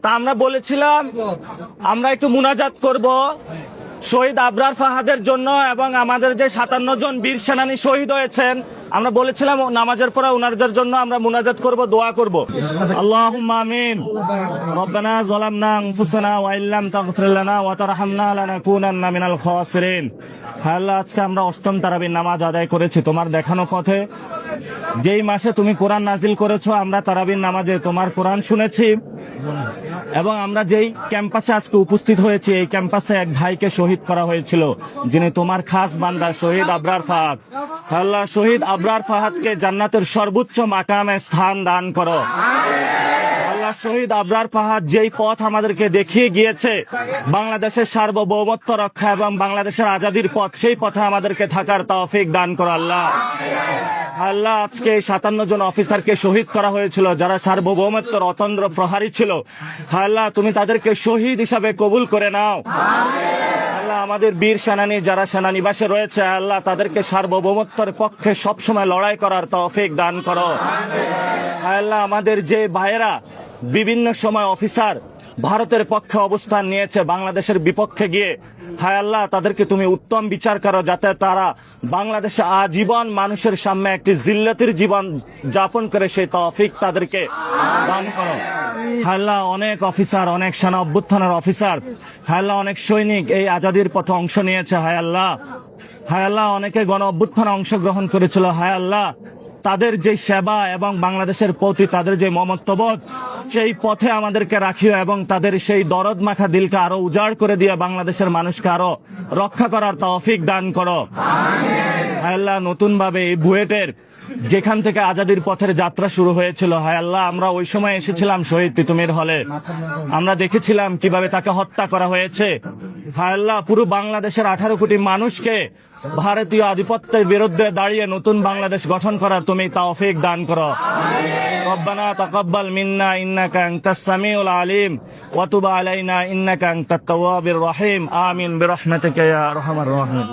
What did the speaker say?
তা আমরা বলেছিলাম আমরা একটু মুনাজাত করব শহীদ আবরার ফাহাদের জন্য এবং আমাদের যে 57 জন বীর সেনানী শহীদ হয়েছেন আমরা বলেছিলাম নামাজের পরে ওনাদের জন্য আমরা মুনাজাত করব, দোয়া করব। আল্লাহুম্মা আমিন। রব্বানা যালামনা আনফুসানা ওয়া ইল্লাম তাগফির লানা ওয়া তারহামনা লানাকুনান্না মিনাল খাসিরিন। হে আল্লাহ, আজকে আমরা 8ম তারাবির নামাজ আদায় করেছি তোমার দেখানো পথে। যেই মাসে তুমি কোরআন নাজিল করেছো আমরা তারাবির নামাজে তোমার কোরআন শুনেছি এবং আমরা যেই ক্যাম্পাসে আজকে উপস্থিত হয়েছি এই ক্যাম্পাসে এক ভাইকে শহীদ করা হয়েছিল যিনি তোমার খাস বান্দা শহীদ আবরার ফাহাদ। আল্লাহ, শহীদ আবরার ফাহাদকে জান্নাতের সর্বোচ্চ মাকামে স্থান দান করো। আল্লাহ, শহীদ আবরার ফাহাদ যেই পথ আমাদেরকে দেখিয়ে গিয়েছে বাংলাদেশের সার্বভৌমত্ব রক্ষা এবং বাংলাদেশের আজাদির পথ, সেই পথে আমাদেরকে থাকার তৌফিক দান করো। আল্লাহ আল্লাহ, আজকে 57 জন অফিসারকে শহীদ করা হয়েছিল যারা সার্বভৌমত্বের অতন্দ্র প্রহারী ছিল। আল্লাহ, তুমি তাদেরকে শহীদ হিসাবে কবুল করে নাও। আল্লাহ, আমাদের বীর সেনানী যারা সেনানিবাসে রয়েছে আল্লাহ তাদেরকে সার্বভৌমত্বের পক্ষে সবসময় লড়াই করার তৌফিক দান করো। আল্লাহ, আমাদের যে ভাইয়েরা বিভিন্ন সময় অফিসার ভারতের পক্ষে অবস্থান নিয়েছে বাংলাদেশের বিপক্ষে গিয়ে, হায় আল্লাহ তাদেরকে তুমি উত্তম বিচার করো যাতে তারা বাংলাদেশে আজীবন মানুষের সামনে একটি জিল্লতির জীবন যাপন করে সেই তৌফিক তাদেরকে দান করো। হায় আল্লাহ, অনেক অফিসার, অনেক সেনা অভ্যুত্থানের অফিসার, হায় আল্লাহ অনেক সৈনিক এই আজাদির পথে অংশ নিয়েছে। হায় আল্লাহ অনেকে গণ অভ্যুত্থানে অংশগ্রহণ করেছিল। হায় আল্লাহ, তাদের যে সেবা এবং বাংলাদেশের প্রতি তাদের যে মমত্ববোধ সেই পথে আমাদেরকে রাখিও এবং তাদের সেই দরদ মাখা দিলকে আরো উজাড় করে দিয়ে বাংলাদেশের মানুষকে আরো রক্ষা করার তৌফিক দান করো। হায় আল্লাহ, নতুন ভাবে এই বুয়েটের যেখান থেকে আজাদির পথের যাত্রা শুরু হয়েছিল, হায় আল্লাহ আমরা ওই সময় এসেছিলাম শহীদ তিতুমির হলে, আমরা দেখেছিলাম কিভাবে তাকে হত্যা করা হয়েছে। হায় আল্লাহ, পুরো বাংলাদেশের 18 কোটি মানুষকে ভারতীয় আধিপত্যের বিরুদ্ধে দাঁড়িয়ে নতুন বাংলাদেশ গঠন করার তুমি তৌফিক দান করো। রব্বানা তাকাব্বাল মিন্না ইন্নাকা আনতাস সামিউল আলিম ওয়া তুব আলাইনা ইন্নাকা আনতাত তাওয়াবির রহিম। আমিন বিরহমাতিকা ইয়া আরহামার রাহিমিন।